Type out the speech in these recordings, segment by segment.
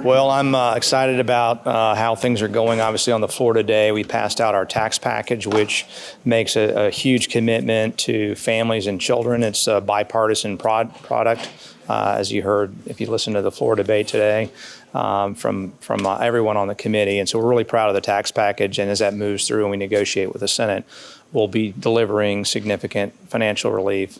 Well, I'm excited about how things are going. Obviously, on the floor today, we passed out our tax package, which makes a huge commitment to families and children. It's a bipartisan product, as you heard if you listened to the floor debate today, from everyone on the committee. And so we're really proud of the tax package. And as that moves through and we negotiate with the Senate, we'll be delivering significant financial relief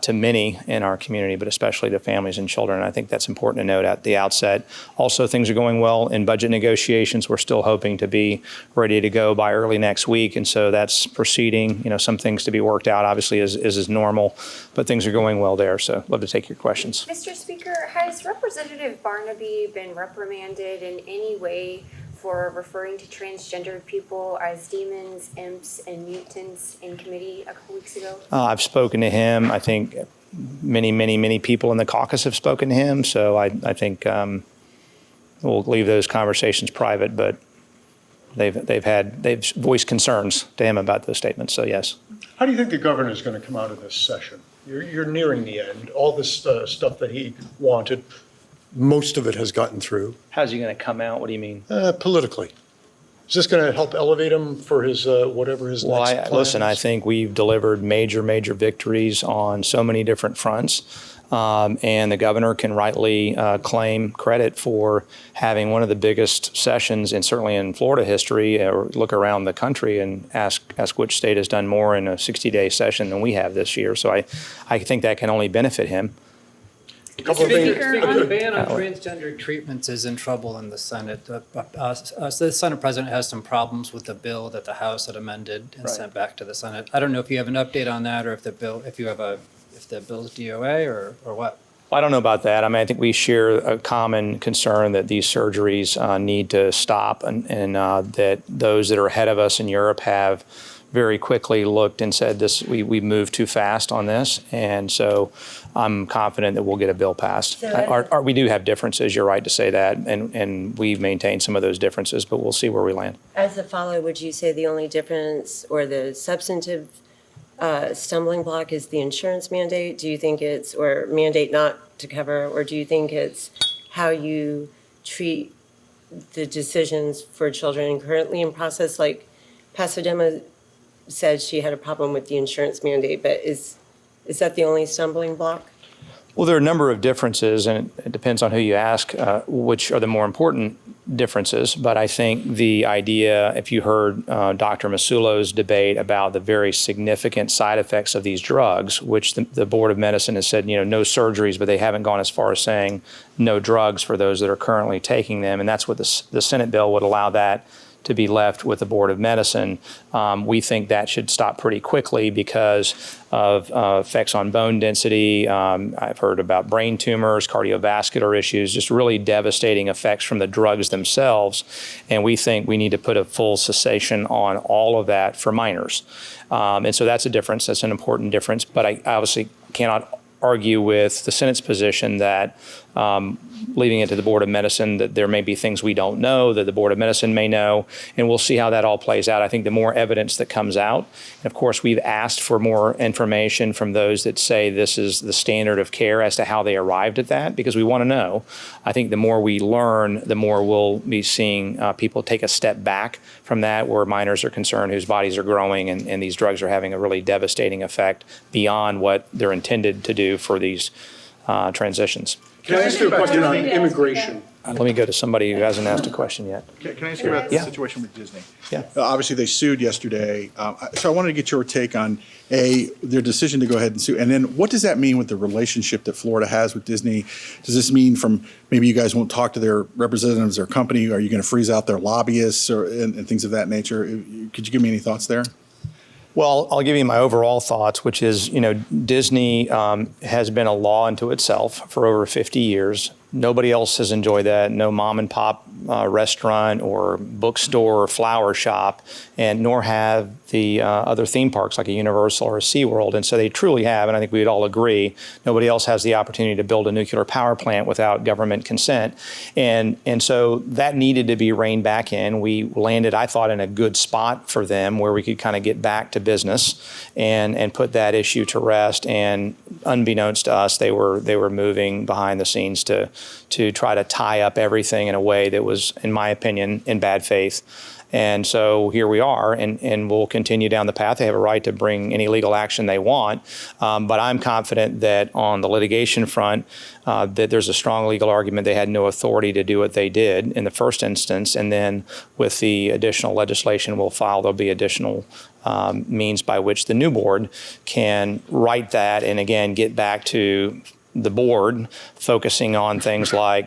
to many in our community, but especially to families and children. And I think that's important to note at the outset. Also, things are going well in budget negotiations. We're still hoping to be ready to go by early next week. And so that's proceeding. You know, some things to be worked out, obviously, as normal, but things are going well there. So love to take your questions. Mr. Speaker, has Representative Barnaby been reprimanded in any way for referring to transgendered people as demons, imps, and mutants in committee a couple weeks ago? I've spoken to him. I think many people in the caucus have spoken to him. So I think we'll leave those conversations private, but they've voiced concerns to him about those statements. So yes. How do you think the governor is going to come out of this session? You're nearing the end. All this stuff that he wanted, most of it has gotten through. How's he going to come out? What do you mean? Politically. Is this going to help elevate him for his whatever his next plan listen, is? I think we've delivered major victories on so many different fronts. And the governor can rightly claim credit for having one of the biggest sessions, and certainly in Florida history, or look around the country and ask which state has done more in a 60-day session than we have this year. So I think that can only benefit him. Speaker, the ban on transgender treatments is in trouble in the Senate. The Senate President has some problems with the bill that the House had amended and sent back to the Senate. I don't know if you have an update on that, or if the bill's DOA or what. Well, I don't know about that. I mean, I think we share a common concern that these surgeries need to stop, and that those that are ahead of us in Europe have very quickly looked and said we moved too fast on this, and so I'm confident that we'll get a bill passed. We do have differences, you're right to say that, and we've maintained some of those differences, but we'll see where we land. As a follow, would you say the only difference or the substantive stumbling block is the insurance mandate? Do you think it's, or mandate not to cover, or do you think it's how you treat the decisions for children currently in process? Like Pasadena said she had a problem with the insurance mandate, but is that the only stumbling block? Well, there are a number of differences, and it depends on who you ask, which are the more important differences. But I think the idea, if you heard Dr. Masulo's debate about the very significant side effects of these drugs, which the Board of Medicine has said, no surgeries, but they haven't gone as far as saying no drugs for those that are currently taking them. And that's what the Senate bill would allow that to be left with the Board of Medicine. We think that should stop pretty quickly because of effects on bone density. I've heard about brain tumors, cardiovascular issues, just really devastating effects from the drugs themselves. And we think we need to put a full cessation on all of that for minors. And so that's a difference. That's an important difference. But I obviously cannot argue with the Senate's position that leaving it to the Board of Medicine, that there may be things we don't know, that the Board of Medicine may know, and we'll see how that all plays out. I think the more evidence that comes out, and of course we've asked for more information from those that say this is the standard of care as to how they arrived at that, because we want to know. I think the more we learn, the more we'll be seeing people take a step back from that, where minors are concerned, whose bodies are growing, and these drugs are having a really devastating effect beyond what they're intended to do for these transitions. Can I ask you a question on immigration? Let me go to somebody who hasn't asked a question yet. Can I ask you about the situation with Disney? Yeah. Obviously, they sued yesterday. So I wanted to get your take on, their decision to go ahead and sue. And then what does that mean with the relationship that Florida has with Disney? Does this mean maybe you guys won't talk to their representatives or company? Are you going to freeze out their lobbyists and things of that nature? Could you give me any thoughts there? Well, I'll give you my overall thoughts, which is, Disney has been a law unto itself for over 50 years. Nobody else has enjoyed that. No mom and pop restaurant or bookstore or flower shop, and nor have the other theme parks like a Universal or a SeaWorld. And so they truly have, and I think we'd all agree, nobody else has the opportunity to build a nuclear power plant without government consent. And so that needed to be reined back in. We landed, I thought, in a good spot for them where we could kind of get back to business and put that issue to rest. And unbeknownst to us, they were moving behind the scenes to try to tie up everything in a way that was, in my opinion, in bad faith. And so here we are, and we'll continue down the path. They have a right to bring any legal action they want, but I'm confident that on the litigation front, that there's a strong legal argument they had no authority to do what they did in the first instance, and then with the additional legislation we'll file, there'll be additional means by which the new board can right that and again get back to the board focusing on things like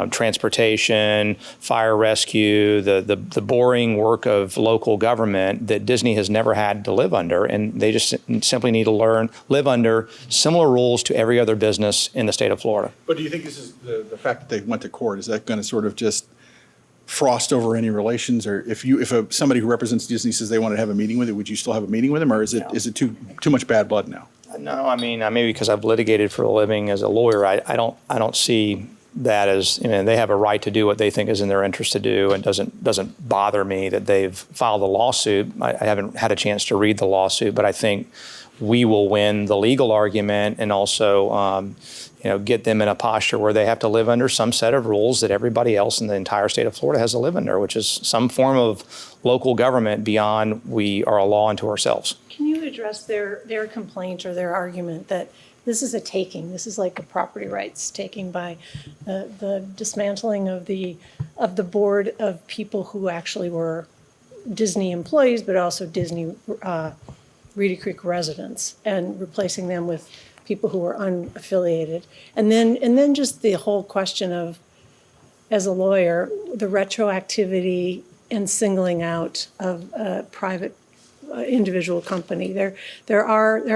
transportation, fire rescue, the boring work of local government that Disney has never had to live under, and they just simply need to live under similar rules to every other business in the state of Florida. But do you think this is the fact that they went to court, is that going to sort of just frost over any relations? Or if somebody who represents Disney says they want to have a meeting with it, would you still have a meeting with them, or is it too much bad blood now? No, I mean, maybe because I've litigated for a living as a lawyer, I don't see that as, they have a right to do what they think is in their interest to do, and doesn't bother me that they've filed a lawsuit. I haven't had a chance to read the lawsuit, but I think we will win the legal argument and also get them in a posture where they have to live under some set of rules that everybody else in the entire state of Florida has to live under, which is some form of local government beyond we are a law unto ourselves. Can you address their complaint or their argument that this is a taking? This is like a property rights taking by the dismantling of the board of people who actually were Disney employees, but also Disney Reedy Creek residents, and replacing them with people who were unaffiliated. And then just the whole question of, as a lawyer, the retroactivity and singling out of a private individual company. There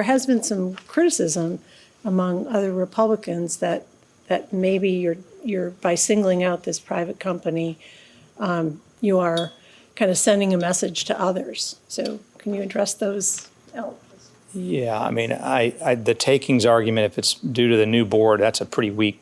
has been some criticism among other Republicans that maybe you're by singling out this private company, you are kind of sending a message to others. So can you address those elements? Yeah, I mean, the takings argument, if it's due to the new board, that's a pretty weak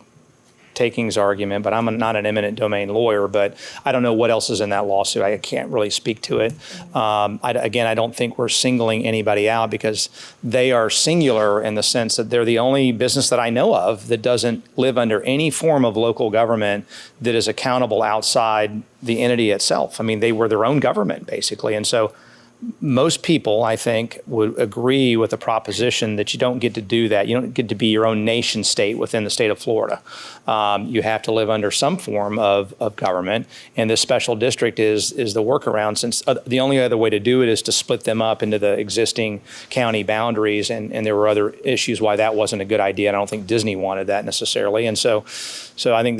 takings argument, but I'm not an eminent domain lawyer, but I don't know what else is in that lawsuit. I can't really speak to it. I don't think we're singling anybody out because they are singular in the sense that they're the only business that I know of that doesn't live under any form of local government that is accountable outside the entity itself. I mean, they were their own government, basically. And so most people, I think, would agree with the proposition that you don't get to do that. You don't get to be your own nation state within the state of Florida. You have to live under some form of government, and this special district is the workaround, since the only other way to do it is to split them up into the existing county boundaries, and there were other issues why that wasn't a good idea. And I don't think Disney wanted that necessarily. And so I think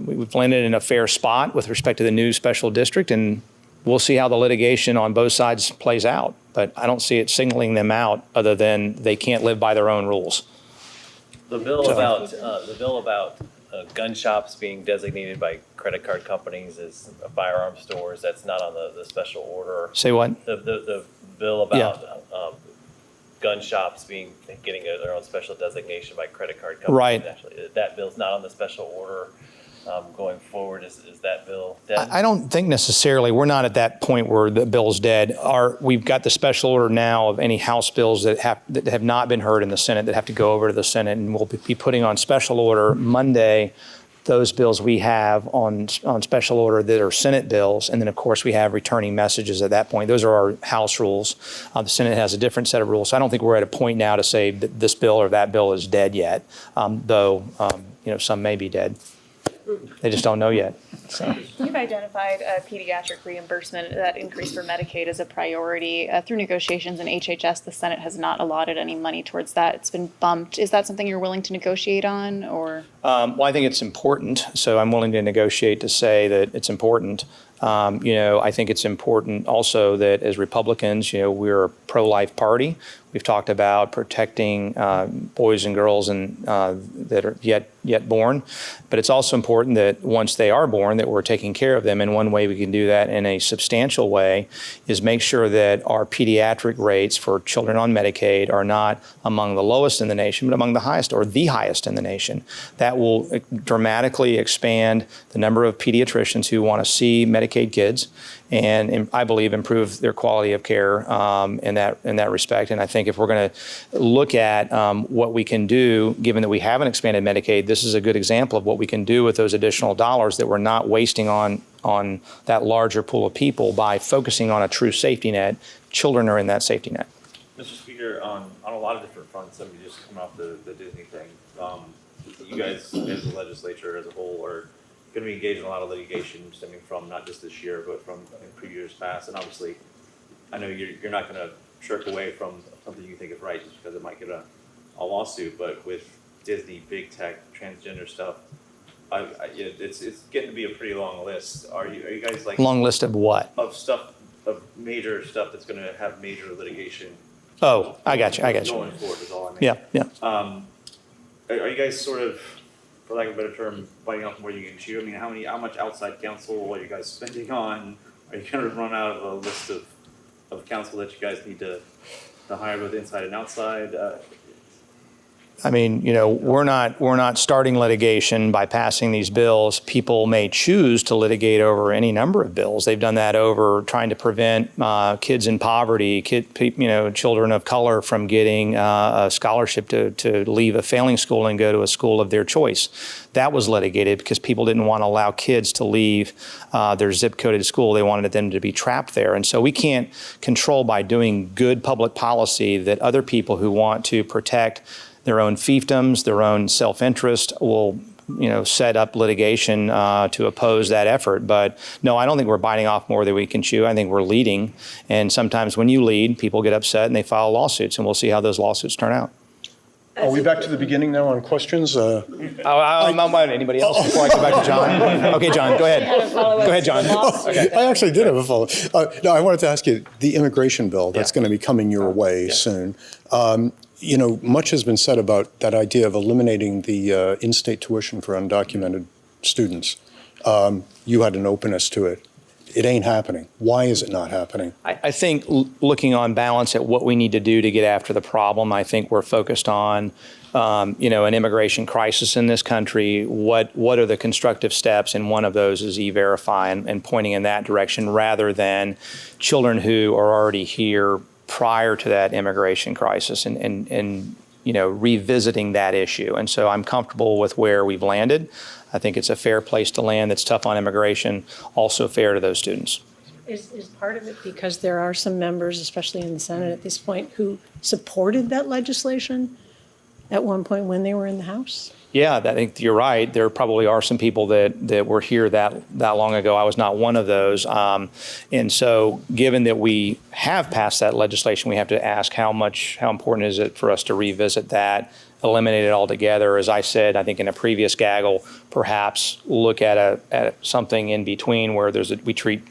we've landed in a fair spot with respect to the new special district, and we'll see how the litigation on both sides plays out, but I don't see it singling them out other than they can't live by their own rules. The bill about gun shops being designated by credit card companies as firearm stores, that's not on the special order. Say what? The bill about gun shops getting their own special designation by credit card companies. Right. Actually, that bill's not on the special order. Going forward, is that bill dead? I don't think necessarily. We're not at that point where the bill's dead. We've got the special order now of any House bills that have not been heard in the Senate that have to go over to the Senate, and we'll be putting on special order Monday those bills we have on special order that are Senate bills, and then of course we have returning messages at that point. Those are our House rules. The Senate has a different set of rules. So I don't think we're at a point now to say that this bill or that bill is dead yet, though some may be dead. They just don't know yet. So. You've identified pediatric reimbursement, that increase for Medicaid, as a priority. Through negotiations in HHS, the Senate has not allotted any money towards that. It's been bumped. Is that something you're willing to negotiate on, or? Well, I think it's important, so I'm willing to negotiate to say that it's important. I think it's important also that as Republicans, we're a pro-life party. We've talked about protecting boys and girls that are yet born. But it's also important that once they are born, that we're taking care of them. And one way we can do that in a substantial way is make sure that our pediatric rates for children on Medicaid are not among the lowest in the nation, but among the highest or the highest in the nation. That will dramatically expand the number of pediatricians who want to see Medicaid kids, and I believe improve their quality of care in that respect. And I think if we're going to look at what we can do, given that we haven't expanded Medicaid, this is a good example of what we can do with those additional dollars that we're not wasting on that larger pool of people by focusing on a true safety net. Children are in that safety net. Mr. Speaker, on a lot of different fronts, I mean, just come off the Disney thing, you guys as the legislature as a whole are going to be engaged in a lot of litigation stemming from not just this year, but from in previous years past. And obviously, I know you're not going to shirk away from something you think is right just because it might get a lawsuit. But with Disney, big tech, transgender stuff, it's getting to be a pretty long list. Are you guys like Long list of what? Of major stuff that's going to have major litigation? Oh, I got you. Going forward is all I mean. Yeah. Are you guys sort of, for lack of a better term, biting off more you can chew? I mean, how much outside counsel are you guys spending on? Are you going to run out of a list of counsel that you guys need to hire both inside and outside? I mean, we're not starting litigation by passing these bills. People may choose to litigate over any number of bills. They've done that over trying to prevent kids in poverty, children of color from getting a scholarship to leave a failing school and go to a school of their choice. That was litigated because people didn't want to allow kids to leave their zip-coded school. They wanted them to be trapped there. And so we can't control by doing good public policy that other people who want to protect their own fiefdoms, their own self-interest will, set up litigation to oppose that effort. But no, I don't think we're biting off more than we can chew. I think we're leading. And sometimes when you lead, people get upset and they file lawsuits, and we'll see how those lawsuits turn out. Are we back to the beginning now on questions? Anybody else before I go back to John? Okay, John, go ahead. Go ahead, John. I actually did have a follow-up. No, I wanted to ask you, the immigration bill that's going to be coming your way soon. Much has been said about that idea of eliminating the in-state tuition for undocumented students. You had an openness to it. It ain't happening. Why is it not happening? I think looking on balance at what we need to do to get after the problem, I think we're focused on, an immigration crisis in this country. What are the constructive steps? And one of those is E-Verify and pointing in that direction rather than children who are already here prior to that immigration crisis and revisiting that issue. And so I'm comfortable with where we've landed. I think it's a fair place to land that's tough on immigration, also fair to those students. Is part of it because there are some members, especially in the Senate at this point, who supported that legislation at one point when they were in the House? Yeah, I think you're right. There probably are some people that were here that long ago. I was not one of those. And so given that we have passed that legislation, we have to ask how important is it for us to revisit that, eliminate it altogether. As I said, I think in a previous gaggle, perhaps look at something in between where we treat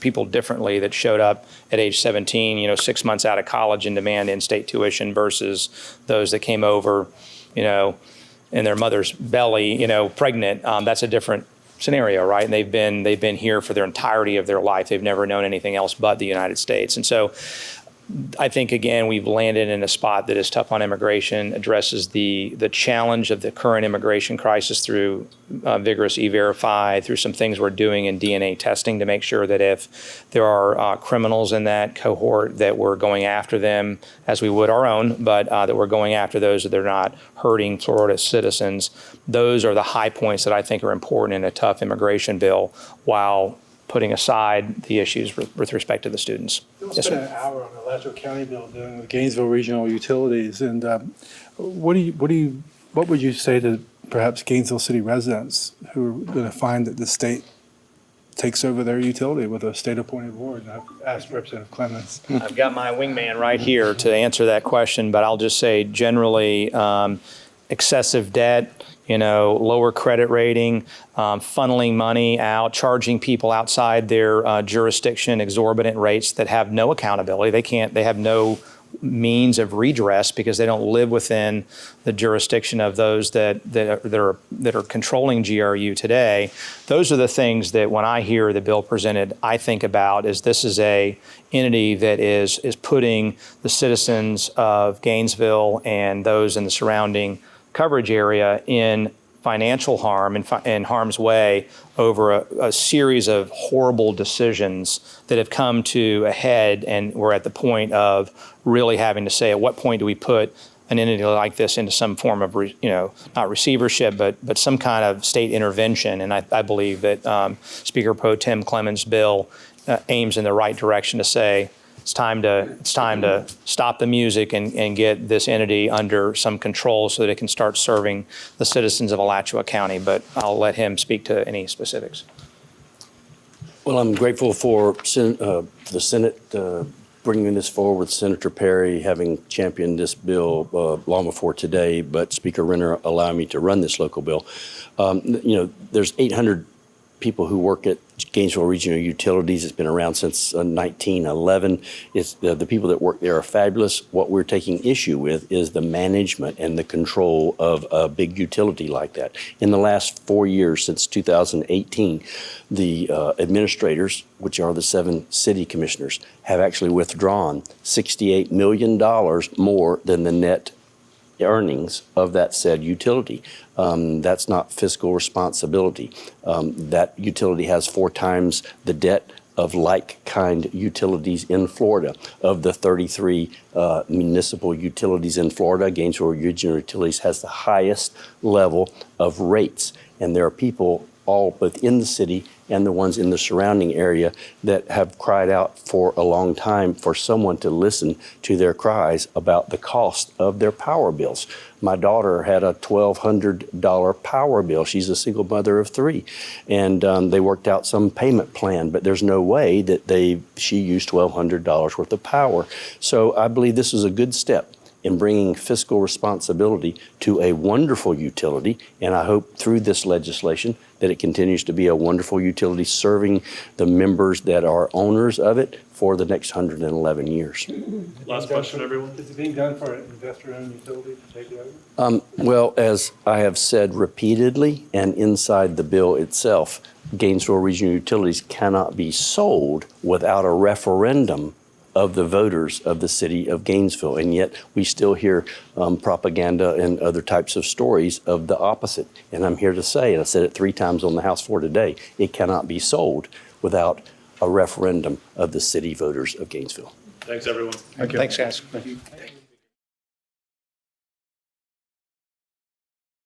people differently that showed up at age 17, 6 months out of college and demand in-state tuition versus those that came over, in their mother's belly, pregnant. That's a different scenario, right? And they've been here for their entirety of their life. They've never known anything else but the United States. And so I think, again, we've landed in a spot that is tough on immigration, addresses the challenge of the current immigration crisis through vigorous E-Verify, through some things we're doing in DNA testing to make sure that if there are criminals in that cohort, that we're going after them as we would our own, but that we're going after those that they're not hurting Florida citizens. Those are the high points that I think are important in a tough immigration bill, while putting aside the issues with respect to the students. We spent an hour on the Alachua County bill dealing with Gainesville Regional Utilities, and what would you say to perhaps Gainesville City residents who are going to find that the state takes over their utility with a state-appointed board? And I've asked Representative Clemons. I've got my wingman right here to answer that question, but I'll just say generally excessive debt, lower credit rating, funneling money out, charging people outside their jurisdiction exorbitant rates that have no accountability. They have no means of redress because they don't live within the jurisdiction of those that are controlling GRU today. Those are the things that when I hear the bill presented, I think about is this is a entity that is putting the citizens of Gainesville and those in the surrounding coverage area in financial harm and harm's way over a series of horrible decisions that have come to a head, and we're at the point of really having to say at what point do we put an entity like this into some form of, not receivership, but some kind of state intervention. And I believe that Speaker Pro Tem Clemons' bill aims in the right direction to say it's time to stop the music and get this entity under some control so that it can start serving the citizens of Alachua County. But I'll let him speak to any specifics. Well, I'm grateful for the Senate bringing this forward, Senator Perry having championed this bill long before today, but Speaker Renner allowing me to run this local bill. There's 800 people who work at Gainesville Regional Utilities. It's been around since 1911. It's the people that work there are fabulous. What we're taking issue with is the management and the control of a big utility like that. In the last 4 years, since 2018, the administrators, which are the 7 city commissioners, have actually withdrawn $68 million more than the net earnings of that said utility. That's not fiscal responsibility. That utility has 4 times the debt of like-kind utilities in Florida. Of the 33 municipal utilities in Florida, Gainesville Regional Utilities has the highest level of rates. And there are people all within the city and the ones in the surrounding area that have cried out for a long time for someone to listen to their cries about the cost of their power bills. My daughter had a $1,200 power bill. She's a single mother of 3. And they worked out some payment plan, but there's no way that she used $1,200 worth of power. So I believe this is a good step in bringing fiscal responsibility to a wonderful utility, and I hope through this legislation that it continues to be a wonderful utility serving the members that are owners of it for the next 111 years. Last question, everyone. Is it being done for an investor-owned utility to take it over? Well, as I have said repeatedly and inside the bill itself, Gainesville Regional Utilities cannot be sold without a referendum of the voters of the city of Gainesville. And yet we still hear propaganda and other types of stories of the opposite. And I'm here to say, and I said it 3 times on the House floor today, it cannot be sold without a referendum of the city voters of Gainesville. Thanks, everyone. Thanks, guys. Thank you.